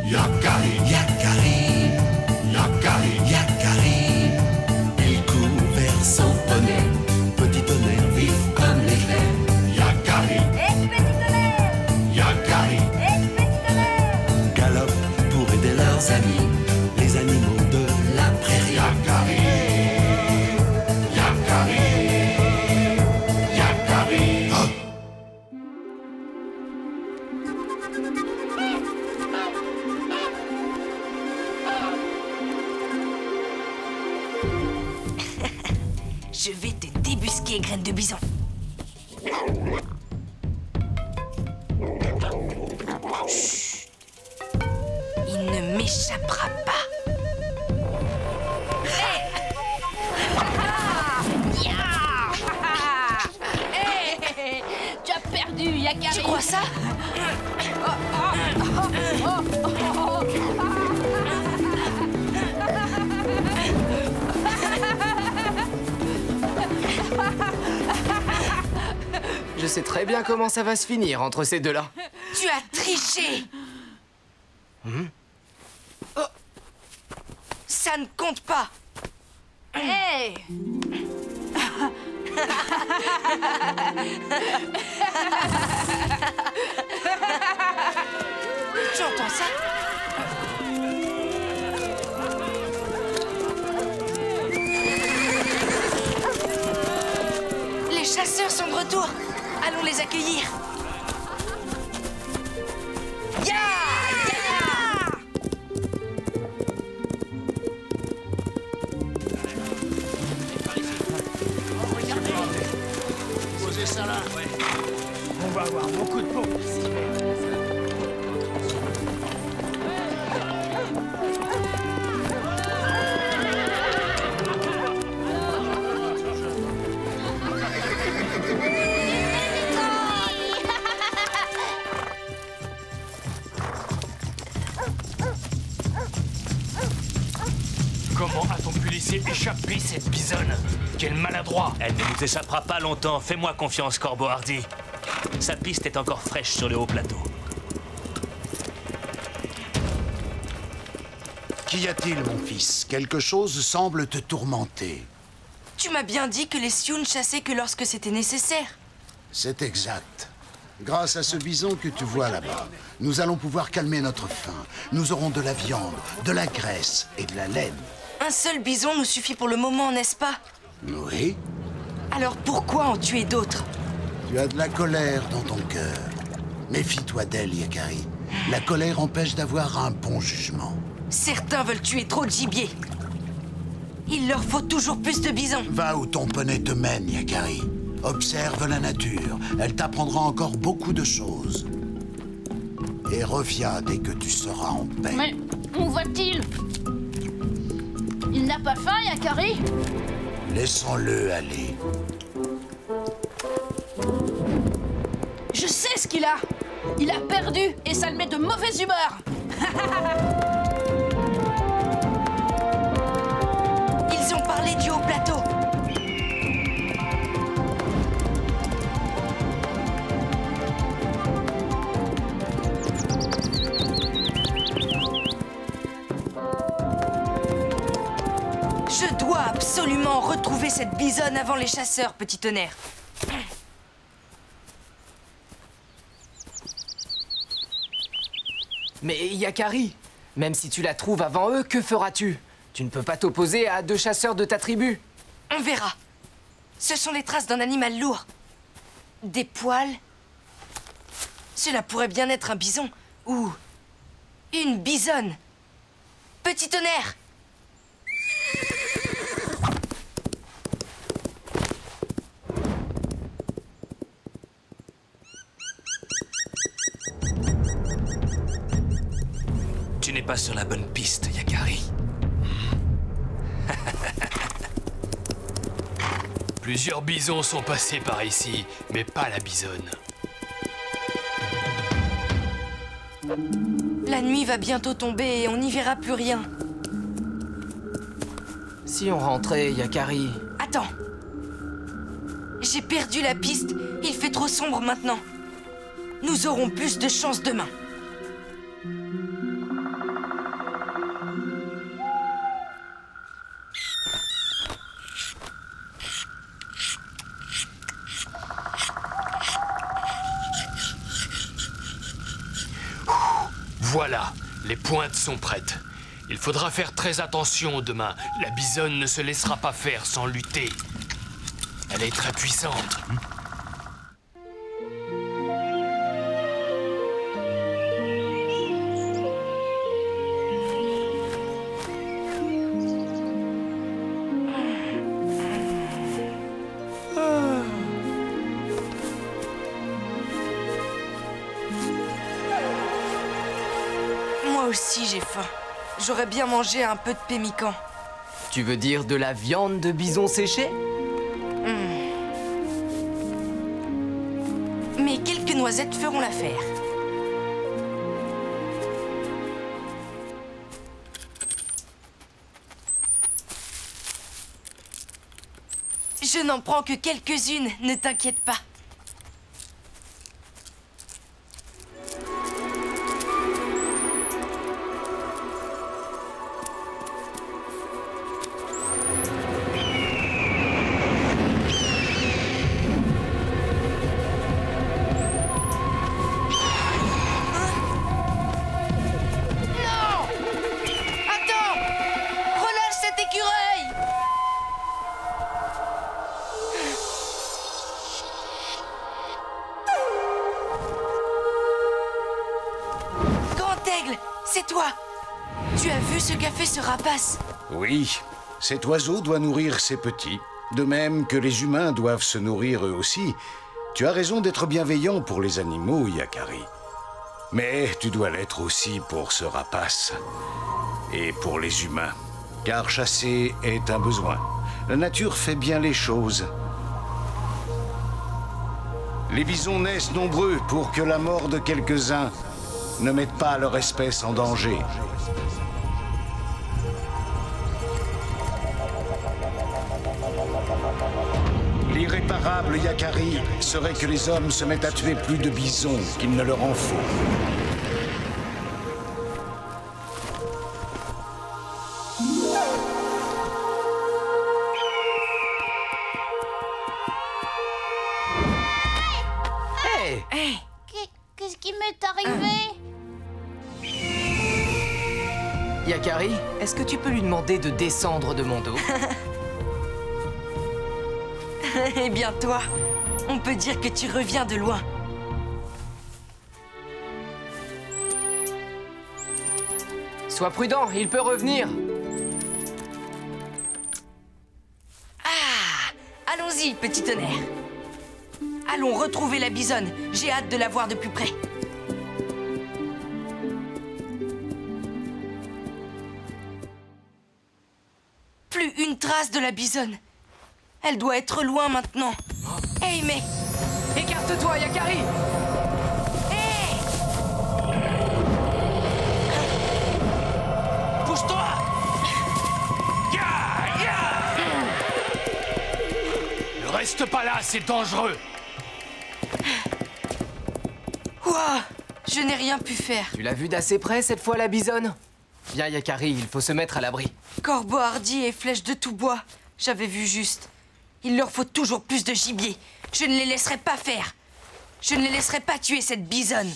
Yakari, Yakari, Yakari, Yakari. Il court vers son poney, petit tonnerre vif comme l'éclair. Yakari, Petit tonnerre, Yakari, petit tonnerre. galope pour aider leurs amis, les animaux de la prairie. Yakari, Yakari, Yakari. Oh. Je vais te débusquer, graine de bison. Chut. Il ne m'échappera pas. Hey. Hey, tu as perdu, Yakari. Tu crois ça? Je sais très bien comment ça va se finir entre ces deux-là. Tu as triché. Oh. Ça ne compte pas. Hey. Tu entends ça? Les chasseurs sont de retour. Allons les accueillir. Ya! Ya! Posez ça là. Ouais. On va avoir beaucoup de peau. Comment a-t-on pu laisser échapper cette bisonne? Quel maladroit! Elle ne nous échappera pas longtemps. Fais-moi confiance, Corbeau Hardy. Sa piste est encore fraîche sur le haut plateau. Qu'y a-t-il, mon fils? Quelque chose semble te tourmenter. Tu m'as bien dit que les Sioux ne chassaient que lorsque c'était nécessaire. C'est exact. Grâce à ce bison que tu vois là-bas, nous allons pouvoir calmer notre faim. Nous aurons de la viande, de la graisse et de la laine. Un seul bison nous suffit pour le moment, n'est-ce pas? Oui, Alors pourquoi en tuer d'autres? tu as de la colère dans ton cœur. Méfie-toi d'elle, Yakari. La colère empêche d'avoir un bon jugement. Certains veulent tuer trop de gibier. Il leur faut toujours plus de bisons. Va où ton poney te mène, Yakari. Observe la nature. Elle t'apprendra encore beaucoup de choses. Et reviens dès que tu seras en paix. Mais où va-t-il? Il n'a pas faim, Yakari? Laissons-le aller. Je sais ce qu'il a. Il a perdu et ça le met de mauvaise humeur. Ils ont parlé du haut plateau. Je dois absolument retrouver cette bisonne avant les chasseurs, petit tonnerre. Mais Yakari, même si tu la trouves avant eux, que feras-tu? Tu ne peux pas t'opposer à deux chasseurs de ta tribu. On verra. Ce sont les traces d'un animal lourd. Des poils. Cela pourrait bien être un bison ou une bisonne. Petit tonnerre. Tu n'es pas sur la bonne piste, Yakari. Plusieurs bisons sont passés par ici, mais pas la bisonne. La nuit va bientôt tomber et on n'y verra plus rien. Si on rentrait, Yakari... Attends. J'ai perdu la piste. Il fait trop sombre maintenant. nous aurons plus de chance demain. Voilà, les pointes sont prêtes. Il faudra faire très attention demain. La bisonne ne se laissera pas faire sans lutter. Elle est très puissante. Moi aussi, j'ai faim. J'aurais bien mangé un peu de pémican. Tu veux dire de la viande de bison séchée? Mais quelques noisettes feront l'affaire. Je n'en prends que quelques-unes, ne t'inquiète pas. C'est toi! Tu as vu ce qu'a fait ce rapace? Oui, cet oiseau doit nourrir ses petits, de même que les humains doivent se nourrir eux aussi. Tu as raison d'être bienveillant pour les animaux, Yakari. Mais tu dois l'être aussi pour ce rapace. Et pour les humains. Car chasser est un besoin. La nature fait bien les choses. Les bisons naissent nombreux pour que la mort de quelques-uns ne mette pas leur espèce en danger. L'irréparable, Yakari, serait que les hommes se mettent à tuer plus de bisons qu'il ne leur en faut. Hey! Qu'est-ce qui m'est arrivé? Yakari, est-ce que tu peux lui demander de descendre de mon dos? Eh bien toi, on peut dire que tu reviens de loin. Sois prudent, il peut revenir. Ah! Allons-y, petit tonnerre. Allons retrouver la bisonne. J'ai hâte de la voir de plus près. Plus une trace de la bisonne. Elle doit être loin maintenant. Hey, mais... Écarte-toi, Yakari! Hey! Pousse-toi! Ne reste pas là, c'est dangereux. Ouah! Je n'ai rien pu faire. Tu l'as vu d'assez près cette fois, la bisonne? Viens, Yakari, il faut se mettre à l'abri. Corbeau hardi et flèches de tout bois. J'avais vu juste. Il leur faut toujours plus de gibier. Je ne les laisserai pas faire. Je ne les laisserai pas tuer cette bisonne.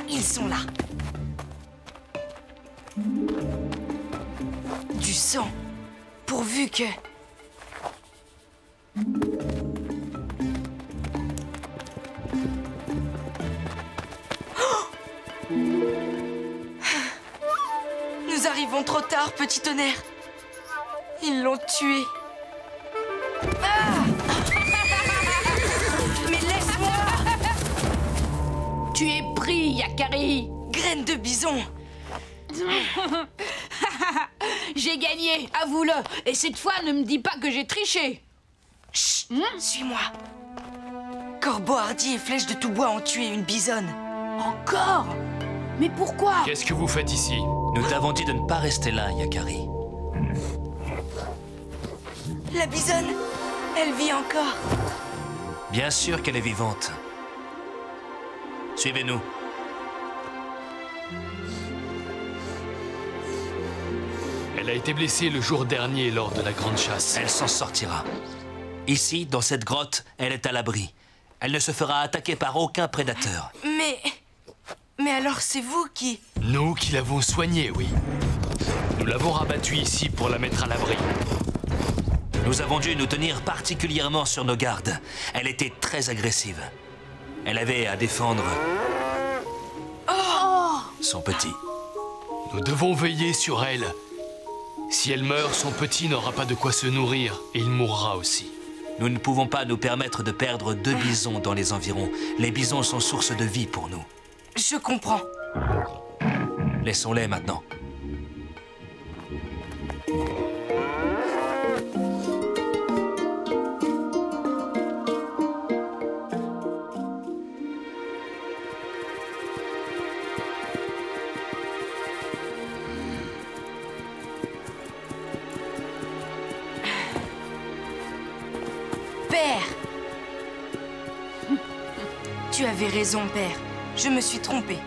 Ils sont là. Du sang. Pourvu que... Nous arrivons trop tard, petit tonnerre. Ils l'ont tué. Ah! Mais laisse-moi! Tu es pris, Yakari. Graine de bison. J'ai gagné, avoue-le. Et cette fois, ne me dis pas que j'ai triché. Chut, suis-moi. Corbeau Hardy et Flèche de tout bois ont tué une bisonne. Encore? Mais pourquoi? Qu'est-ce que vous faites ici? Nous t'avons dit de ne pas rester là, Yakari. La bisonne, elle vit encore. Bien sûr qu'elle est vivante. Suivez-nous. Elle a été blessée le jour dernier lors de la grande chasse. Elle s'en sortira. Ici, dans cette grotte, elle est à l'abri. Elle ne se fera attaquer par aucun prédateur. Mais alors c'est vous qui... Nous qui l'avons soignée, oui. Nous l'avons rabattue ici pour la mettre à l'abri. Nous avons dû nous tenir particulièrement sur nos gardes. Elle était très agressive. Elle avait à défendre... son petit. Nous devons veiller sur elle. Si elle meurt, son petit n'aura pas de quoi se nourrir et il mourra aussi. Nous ne pouvons pas nous permettre de perdre 2 bisons dans les environs. Les bisons sont source de vie pour nous. Je comprends. Laissons-les maintenant. Père! Tu avais raison, Père. Je me suis trompée.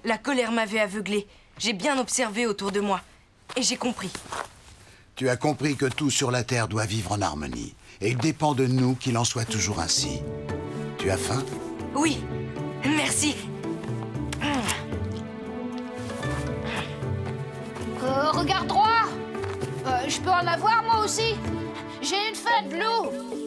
La colère m'avait aveuglée. J'ai bien observé autour de moi. Et j'ai compris. Tu as compris que tout sur la Terre doit vivre en harmonie. Et il dépend de nous qu'il en soit toujours ainsi. Tu as faim? Oui. Merci. Regarde droit. Je peux en avoir moi aussi. J'ai une faim de loup.